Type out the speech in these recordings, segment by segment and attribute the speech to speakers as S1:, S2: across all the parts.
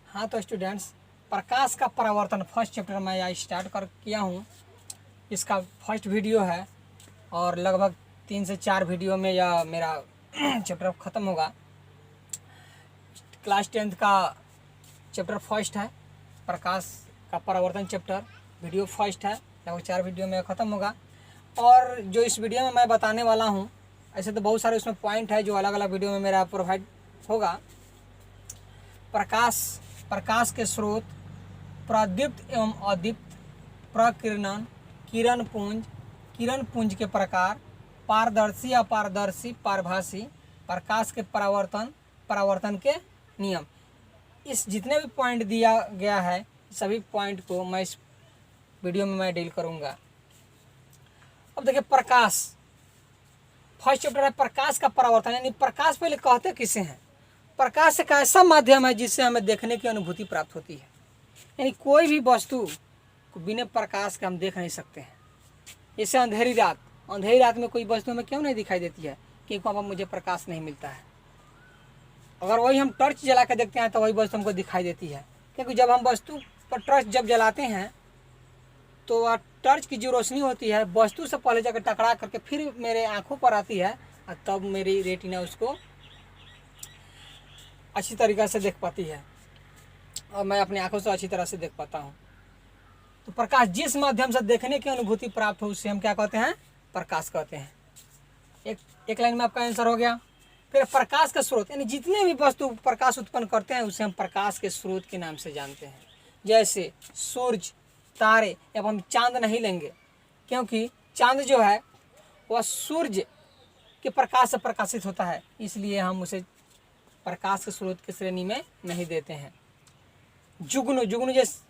S1: हाँ तो स्टूडेंट्स, प्रकाश का परावर्तन फर्स्ट चैप्टर मैं यहाँ स्टार्ट कर किया हूँ। इसका फर्स्ट वीडियो है और लगभग 3 से 4 वीडियो में यह मेरा चैप्टर ख़त्म होगा। क्लास 10th का चैप्टर फर्स्ट है, प्रकाश का परावर्तन चैप्टर वीडियो फर्स्ट है, लगभग 4 वीडियो में ख़त्म होगा। और जो इस वीडियो में मैं बताने वाला हूँ, ऐसे तो बहुत सारे उसमें पॉइंट है जो अलग अलग वीडियो में मेरा प्रोवाइड होगा। प्रकाश के स्रोत, प्रदीप्त एवं अदीप्त, प्रकिरणन, किरण पुंज के प्रकार, पारदर्शी, अपारदर्शी, पारभासी, प्रकाश के परावर्तन के नियम। इस जितने भी पॉइंट दिया गया है सभी पॉइंट को मैं इस वीडियो में मैं डील करूँगा। अब देखिए, प्रकाश फर्स्ट चैप्टर है प्रकाश का परावर्तन, यानी प्रकाश पहले कहते किसे हैं। प्रकाश एक ऐसा माध्यम है जिससे हमें देखने की अनुभूति प्राप्त होती है, यानी कोई भी वस्तु को बिना प्रकाश के हम देख नहीं सकते हैं। जैसे अंधेरी रात में कोई वस्तु हमें क्यों नहीं दिखाई देती है, क्योंकि वहाँ पर मुझे प्रकाश नहीं मिलता है। अगर वही हम टॉर्च जला के देखते हैं तो वही वस्तु हमको दिखाई देती है, क्योंकि जब हम वस्तु पर टॉर्च जब जलाते हैं तो वह टॉर्च की जो रोशनी होती है वस्तु से पहले जाकर टकरा करके फिर मेरे आँखों पर आती है और तब मेरी रेटिना उसको अच्छी तरीक़े से देख पाती है और मैं अपनी आंखों से अच्छी तरह से देख पाता हूँ। तो प्रकाश जिस माध्यम से देखने की अनुभूति प्राप्त हो उसे हम क्या कहते हैं, प्रकाश कहते हैं। एक लाइन में आपका आंसर हो गया। फिर प्रकाश का स्रोत, यानी जितने भी वस्तु प्रकाश उत्पन्न करते हैं उसे हम प्रकाश के स्रोत के नाम से जानते हैं। जैसे सूरज, तारे, अब हम चांद नहीं लेंगे क्योंकि चांद जो है वह सूरज के प्रकाश से प्रकाशित होता है, इसलिए हम उसे प्रकाश के स्रोत की श्रेणी में नहीं देते हैं। जुगनू जैसे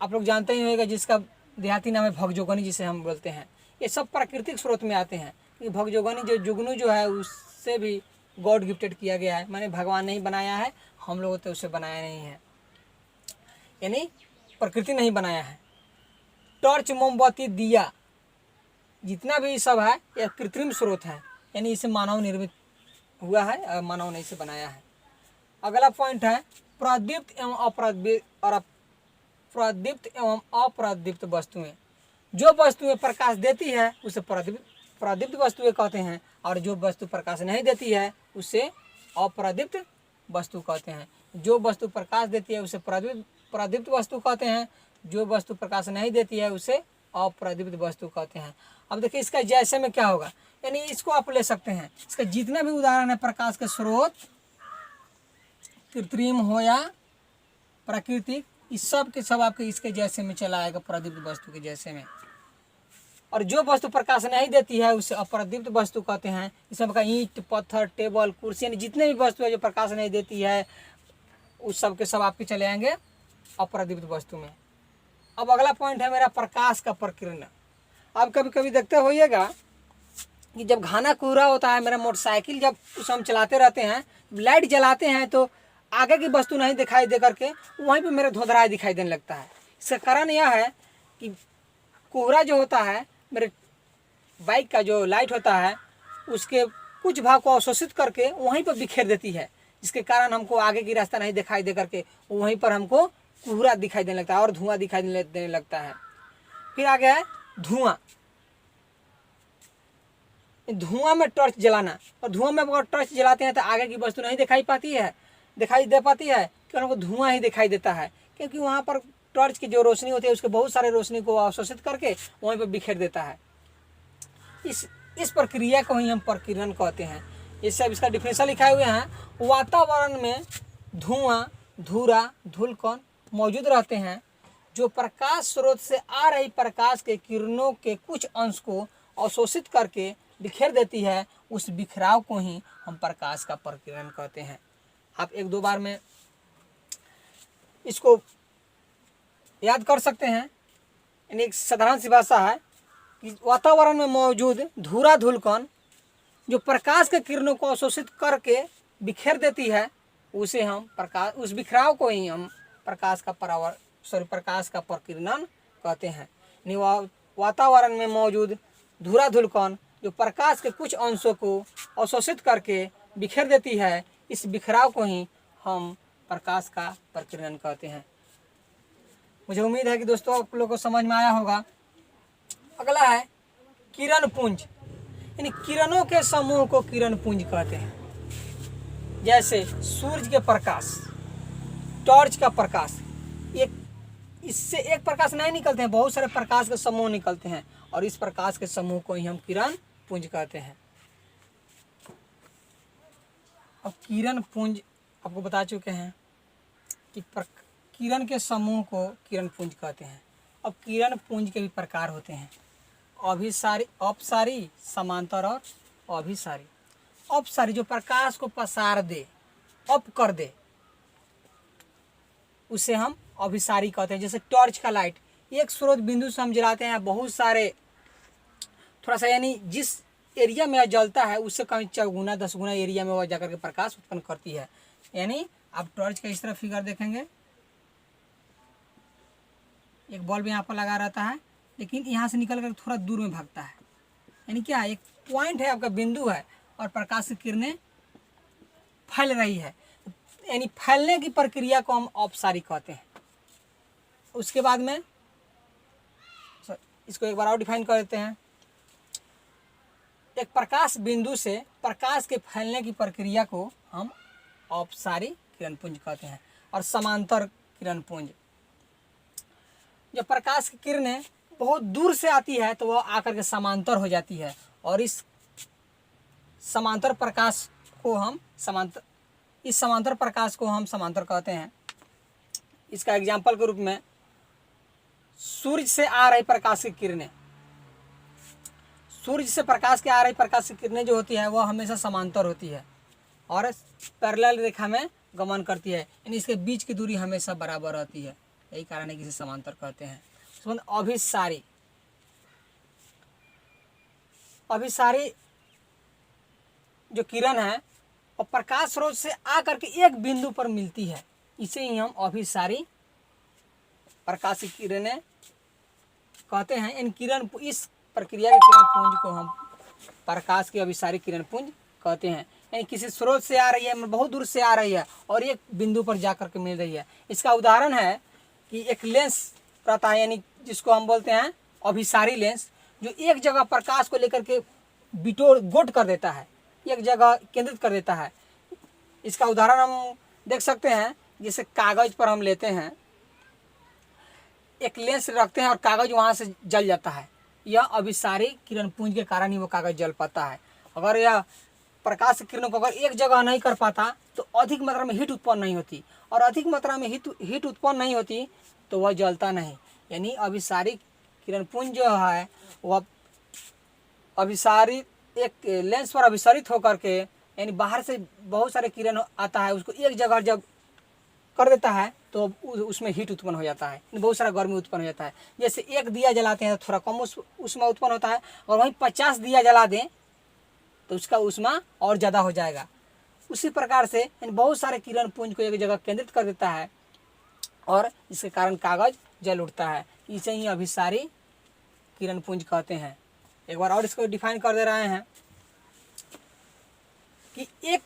S1: आप लोग जानते ही होंगे, जिसका देहाती नाम है भगजोगनी जिसे हम बोलते हैं। ये सब प्राकृतिक स्रोत में आते हैं। ये भगजोगनी जो जुगनू जो है उससे भी गॉड गिफ्टेड किया गया है, माने भगवान नहीं बनाया है, हम लोगों तो उसे बनाया नहीं है, यानी प्रकृति नहीं बनाया है। टॉर्च, मोमबत्ती, दिया, जितना भी सब है यह कृत्रिम स्रोत है, यानी इसे मानव निर्मित हुआ है और मानव ने इसे बनाया है। अगला पॉइंट है प्रदीप्त एवं अप्रदीप्त वस्तुएं। जो वस्तुएं प्रकाश देती है उसे प्रदीप्त वस्तुएं कहते हैं, और जो वस्तु प्रकाश नहीं देती है उसे अप्रदीप्त वस्तु कहते हैं। जो वस्तु प्रकाश देती है उसे प्रदीप्त वस्तु कहते हैं, जो वस्तु प्रकाश नहीं देती है उसे अप्रदीप्त वस्तु कहते हैं। अब देखिए इसका जैसे में क्या होगा, यानी इसको आप ले सकते हैं। इसका जितना भी उदाहरण है प्रकाश के स्रोत, कृत्रिम हो या प्राकृतिक, इस सब के सब आपके इसके जैसे में चला आएगा, प्रदीप्त वस्तु के जैसे में। और जो वस्तु प्रकाश नहीं देती है उसे अप्रदीप्त वस्तु कहते हैं। इस सब का ईंट, पत्थर, टेबल, कुर्सी, यानी जितने भी वस्तु है जो प्रकाश नहीं देती है उस सब के सब आपके चले आएंगे अप्रदीप्त वस्तु में। अब अगला पॉइंट है मेरा प्रकाश का प्रकीर्णन। आप कभी कभी देखते होइएगा कि जब घना कोहरा होता है, मेरा मोटरसाइकिल जब उसे हम चलाते रहते हैं, लाइट जलाते हैं तो आगे की वस्तु नहीं दिखाई दे करके वहीं पे मेरे धुंधलाए दिखाई देने लगता है। इसका कारण यह है कि कोहरा जो होता है मेरे बाइक का जो लाइट होता है उसके कुछ भाग को अवशोषित करके वहीं पर बिखेर देती है, जिसके कारण हमको आगे की रास्ता नहीं दिखाई दे करके वहीं पर हमको कोहरा दिखाई देने लगता है और धुआं दिखाई देने लगता है। फिर आगे है धुआं में टॉर्च जलाना। और धुआं में अगर टॉर्च जलाते हैं तो आगे की वस्तु नहीं दिखाई दे पाती है कि हमको धुआं ही दिखाई देता है, क्योंकि वहाँ पर टॉर्च की जो रोशनी होती है उसके बहुत सारे रोशनी को अवशोषित करके वहीं पर बिखेर देता है। इस प्रक्रिया को ही हम प्रकीर्णन कहते हैं। ये सब इसका डिफिनेशन लिखा हुए हैं। वातावरण में धुआं, धूरा, धूलकण मौजूद रहते हैं जो प्रकाश स्रोत से आ रही प्रकाश के किरणों के कुछ अंश को अवशोषित करके बिखेर देती है। उस बिखराव को ही हम प्रकाश का प्रकीर्णन कहते हैं। आप 1-2 बार में इसको याद कर सकते हैं। यानी एक साधारण सी भाषा है कि वातावरण में मौजूद धूरा, धूलकण जो प्रकाश के किरणों को अवशोषित करके बिखेर देती है उसे हम उस बिखराव को ही हम प्रकाश का प्रकीर्णन कहते हैं। वातावरण में मौजूद धूरा, धूलकण जो प्रकाश के कुछ अंशों को अवशोषित करके बिखेर देती है, इस बिखराव को ही हम प्रकाश का प्रकीर्णन कहते हैं। मुझे उम्मीद है कि दोस्तों आप लोगों को समझ में आया होगा। अगला है किरण पुंज, यानी किरणों के समूह को किरण पुंज कहते हैं। जैसे सूरज के प्रकाश, टॉर्च का प्रकाश, एक इससे एक प्रकाश नहीं निकलते हैं, बहुत सारे प्रकाश के समूह निकलते हैं और इस प्रकाश के समूह को ही हम किरण पुंज कहते हैं। अब किरण पुंज आपको बता चुके हैं कि किरण के समूह को किरण पुंज कहते हैं। अब किरण पुंज के भी प्रकार होते हैं, अभिसारी, अपसारी, समांतर और अभिसारी। अपसारी जो प्रकाश को पसार दे, अप कर दे, उसे हम अभिसारी कहते हैं। जैसे टॉर्च का लाइट, एक स्रोत बिंदु से हम जलाते हैं, बहुत सारे थोड़ा सा यानी जिस एरिया में जलता है उससे कहीं 4 गुना 10 गुना एरिया में वह जाकर के प्रकाश उत्पन्न करती है। यानी आप टॉर्च का इस तरह फिगर देखेंगे, एक बल्ब यहाँ पर लगा रहता है लेकिन यहाँ से निकल कर थोड़ा दूर में भागता है, यानी क्या, एक पॉइंट है, आपका बिंदु है और प्रकाश की किरणें फैल रही है, यानी फैलने की प्रक्रिया को हम अपसारी कहते हैं। उसके बाद में इसको एक बार और डिफाइन कर देते हैं। एक प्रकाश बिंदु से प्रकाश के फैलने की प्रक्रिया को हम अपसारी किरण पुंज कहते हैं। और समांतर किरण पुंज, जब प्रकाश की किरणें बहुत दूर से आती है तो वह आकर के समांतर हो जाती है और इस समांतर प्रकाश को हम समांतर कहते हैं। इसका एग्जाम्पल के रूप में सूर्य से आ रही प्रकाश की किरणें, सूर्य से प्रकाश के आ रही प्रकाश की किरणें जो होती है वह हमेशा समांतर होती है और पैरेलल रेखा में गमन करती है, यानी इसके बीच की दूरी हमेशा बराबर रहती है, यही कारण है कि इसे समांतर कहते हैं। अभिसारी, अभिसारी जो किरण है और प्रकाश स्रोत से आकर के एक बिंदु पर मिलती है, इसे ही हम अभिसारी प्रकाश की किरणें कहते हैं। इन किरण, इस प्रक्रिया के किरण पुंज को हम प्रकाश की अभिसारी किरण पुंज कहते हैं। यानी किसी स्रोत से आ रही है, बहुत दूर से आ रही है और एक बिंदु पर जाकर के मिल रही है। इसका उदाहरण है कि एक लेंस रहता है, यानी जिसको हम बोलते हैं अभिसारी लेंस, जो एक जगह प्रकाश को लेकर के गोट कर देता है, एक जगह केंद्रित कर देता है। इसका उदाहरण हम देख सकते हैं, जैसे कागज पर हम लेते हैं, एक लेंस रखते हैं और कागज वहाँ से जल जाता है, यह अभिसारी किरण पुंज के कारण ही वो कागज जल पाता है। अगर यह प्रकाश किरणों को अगर एक जगह नहीं कर पाता तो अधिक मात्रा में हीट उत्पन्न नहीं होती, और अधिक मात्रा में हीट उत्पन्न नहीं होती तो वह जलता नहीं। यानी अभिसारी किरण पुंज जो है वह अभिसारी एक लेंस पर अभिसारित होकर के, यानी बाहर से बहुत सारे किरण आता है, उसको एक जगह जब कर देता है तो उसमें हीट उत्पन्न हो जाता है, बहुत सारा गर्मी उत्पन्न हो जाता है। जैसे एक दिया जलाते हैं तो थोड़ा कम उसमें उत्पन्न होता है, और वहीं 50 दिया जला दें तो उसका ऊष्मा और ज़्यादा हो जाएगा। उसी प्रकार से बहुत सारे किरण पुंज को एक जगह केंद्रित कर देता है और इसके कारण कागज जल उठता है। इसे ही अभिसारी किरण पुंज कहते हैं। एक बार और इसको डिफाइन कर दे रहे हैं कि एक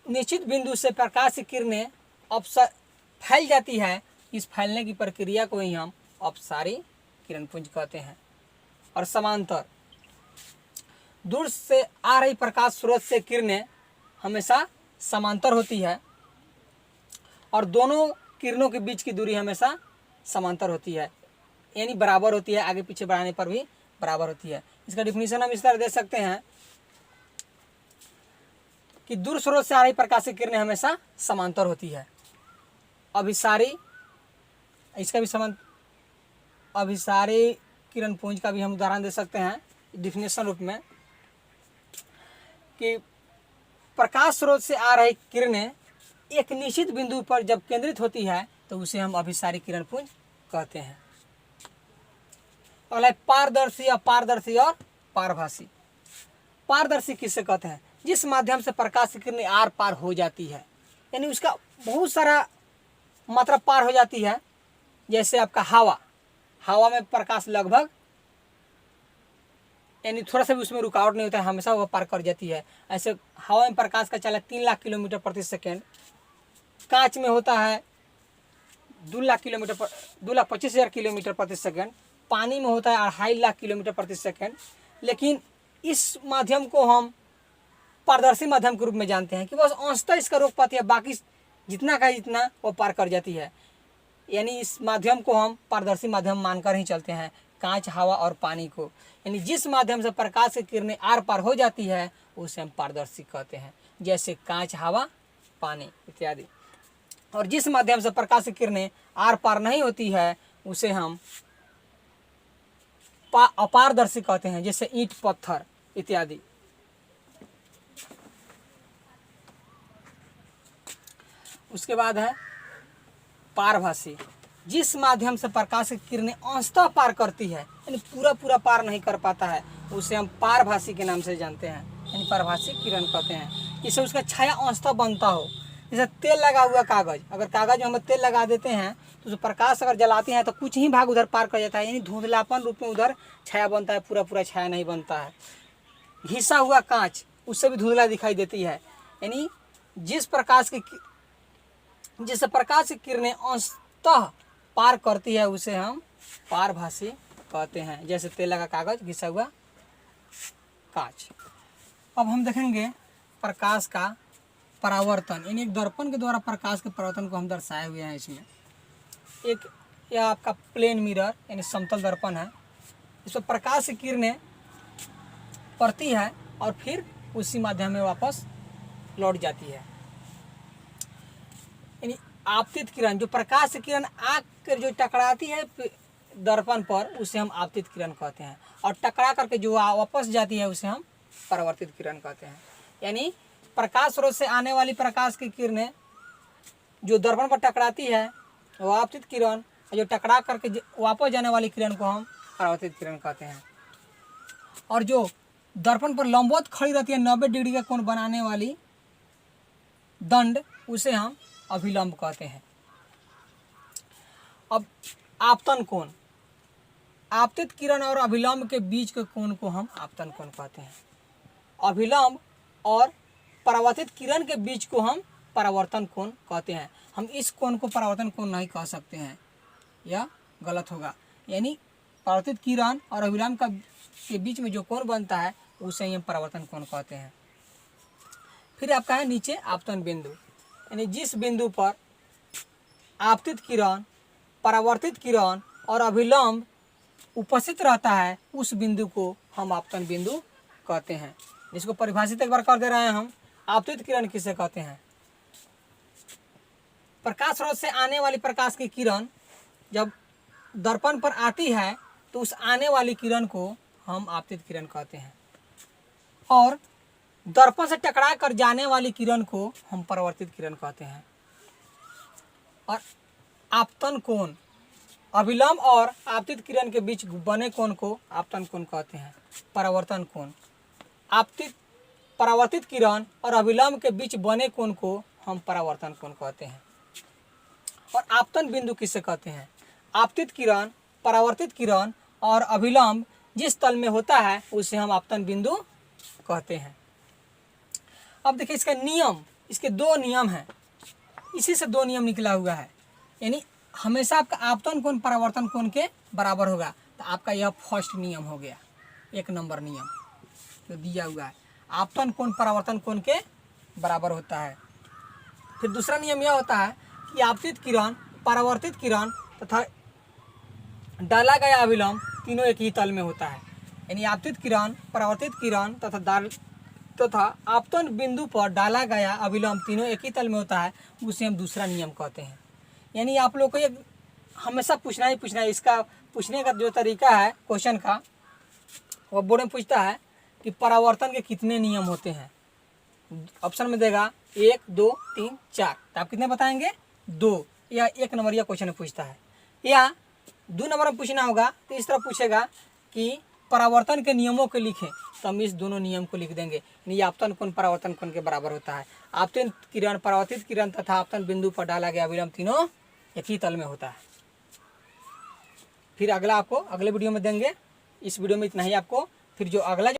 S1: निश्चित बिंदु से प्रकाश की किरणें फैल जाती है, इस फैलने की प्रक्रिया को ही हम अपसारी किरण पुंज कहते हैं। और समांतर, दूर से आ रही प्रकाश स्रोत से किरणें हमेशा समांतर होती है और दोनों किरणों के बीच की दूरी हमेशा समांतर होती है, यानी बराबर होती है, आगे पीछे बढ़ाने पर भी बराबर होती है। इसका डिफिनीशन हम इस तरह दे सकते हैं कि दूर स्रोत से आ रही प्रकाश की किरणें हमेशा समांतर होती है। अभिसारी, इसका भी अभिसारी किरण पुंज का भी हम उदाहरण दे सकते हैं डिफिनेशन रूप में कि प्रकाश स्रोत से आ रही किरणें एक निश्चित बिंदु पर जब केंद्रित होती है तो उसे हम अभिसारी किरण पुंज कहते हैं। अगला पारदर्शी, अपारदर्शी और पारभासी। पारदर्शी किससे कहते हैं? जिस माध्यम से प्रकाश की किरणें आर पार हो जाती है, यानी उसका बहुत सारा मात्रा पार हो जाती है। जैसे आपका हवा में प्रकाश लगभग, यानी थोड़ा सा भी उसमें रुकावट नहीं होता है, हमेशा वह पार कर जाती है। ऐसे हवा में प्रकाश का चला 3 लाख किलोमीटर प्रति सेकेंड, कांच में होता है 2,25,000 किलोमीटर प्रति सेकंड, पानी में होता है 2.5 लाख किलोमीटर प्रति सेकंड। लेकिन इस माध्यम को हम पारदर्शी माध्यम के रूप में जानते हैं कि बस अंशतः इसका रोक पाती है, बाकी जितना का जितना वो पार कर जाती है। यानी इस माध्यम को हम पारदर्शी माध्यम मानकर ही चलते हैं, कांच, हवा और पानी को। यानी जिस माध्यम से प्रकाश की किरणें आर पार हो जाती है उसे हम पारदर्शी कहते हैं, जैसे कांच, हवा, पानी इत्यादि। और जिस माध्यम से प्रकाश की किरणें आर पार नहीं होती है उसे हम अपारदर्शी कहते हैं, जैसे ईंट, पत्थर इत्यादि। उसके बाद है पारभासी। जिस माध्यम से प्रकाश की किरणें अंशतः पार करती है, यानी पूरा पार नहीं कर पाता है, उसे हम पारभासी के नाम से जानते हैं, यानी पारभासी किरण कहते हैं। इससे उसका छाया अंशतः बनता हो। जैसे तेल लगा हुआ कागज, अगर कागज में हम तेल लगा देते हैं तो प्रकाश अगर जलाते हैं तो कुछ ही भाग उधर पार कर जाता है, यानी धुंधलापन रूप में उधर छाया बनता है, पूरा छाया नहीं बनता है। घिसा हुआ कांच, उससे भी धुंधला दिखाई देती है। यानी जिस प्रकाश की किरणें अंशतः पार करती है उसे हम पारभासी कहते हैं, जैसे तेल लगा कागज, घिसा हुआ कांच। अब हम देखेंगे प्रकाश का परावर्तन, यानी एक दर्पण के द्वारा प्रकाश के परावर्तन को हम दर्शाए हुए हैं। इसमें एक यह आपका प्लेन मिरर यानी समतल दर्पण है। इस पर प्रकाश की किरणें पड़ती है और फिर उसी माध्यम में वापस लौट जाती है। यानी आपतित किरण, जो प्रकाश की किरण आकर जो टकराती है दर्पण पर, उसे हम आपतित किरण कहते हैं। और टकरा करके जो वापस जाती है उसे हम परावर्तित किरण कहते हैं। यानी प्रकाश स्रोत से आने वाली प्रकाश की किरणें जो दर्पण पर टकराती है वो आपतित किरण, जो टकरा करके वापस जाने वाली किरण को हम परावर्तित किरण कहते हैं। और जो दर्पण पर लंबवत खड़ी रहती है 90 डिग्री का कोण बनाने वाली दंड, उसे हम अभिलंब कहते हैं। अब आपतन कोण, आपतित किरण और अभिलंब के बीच के कोण को हम आपतन कोण कहते हैं। अभिलंब और परावर्तित किरण के बीच को हम परावर्तन कोण कहते हैं। हम इस कोण को परावर्तन कोण नहीं कह सकते हैं, यह गलत होगा। यानी परावर्तित किरण और अभिलंब के बीच में जो कोण बनता है उसे ही हम परावर्तन कोण कहते हैं। फिर आपका है नीचे आपतन बिंदु, यानी जिस बिंदु पर आपतित किरण, परावर्तित किरण और अभिलंब उपस्थित रहता है उस बिंदु को हम आपतन बिंदु कहते हैं। जिसको परिभाषित एक बार कर दे रहे हैं हम। आपतित किरण किसे कहते हैं? प्रकाश स्रोत से आने वाली प्रकाश की किरण जब दर्पण पर आती है तो उस आने वाली किरण को हम आपतित किरण कहते हैं। और दर्पण से टकरा कर जाने वाली किरण को हम परावर्तित किरण कहते हैं। और आपतन कोण, अभिलंब और आपतित किरण के बीच बने कोण को आपतन कोण कहते हैं। परावर्तन कोण, परावर्तित किरण और अभिलंब के बीच बने कोण को हम परावर्तन कोण कहते हैं। और आपतन बिंदु किसे कहते हैं? आपतित किरण, परावर्तित किरण और अभिलंब जिस तल में होता है उसे हम आपतन बिंदु कहते हैं। अब देखिए इसका नियम, इसके दो नियम हैं, इसी से दो नियम निकला हुआ है। यानी हमेशा आपका आपतन कोण परावर्तन कोण के बराबर होगा। तो आपका यह फर्स्ट नियम हो गया, 1 नंबर नियम जो दिया हुआ है, आपतन कोण परावर्तन कोण के बराबर होता है। फिर दूसरा नियम यह होता है कि आपतित किरण, परावर्तित किरण तथा डाला गया अभिलंब तीनों एक ही तल में होता है। यानी आपतित किरण, परावर्तित किरण तथा आपतन बिंदु पर डाला गया अभिलंब तीनों एक ही तल में होता है, उसे हम दूसरा नियम कहते हैं। यानी आप लोग को ये हमेशा पूछना ही पूछना है। इसका पूछने का जो तरीका है क्वेश्चन का, वो बोर्ड में पूछता है कि परावर्तन के कितने नियम होते हैं। ऑप्शन में देगा 1, 2, 3, 4, तो आप कितने बताएंगे? 2। या 1 नंबर या क्वेश्चन में पूछता है, या 2 नंबर में पूछना होगा तो इस तरह पूछेगा कि परावर्तन के नियमों को लिखें, तो हम इस दोनों नियम को लिख देंगे। यानी आपतन कोण परावर्तन कोण के बराबर होता है। आपतित किरण, परावर्तित किरण तथा आपतन बिंदु पर डाला गया अभिलंब तीनों एक ही तल में होता है। फिर अगला आपको अगले वीडियो में देंगे। इस वीडियो में इतना ही आपको। फिर जो अगला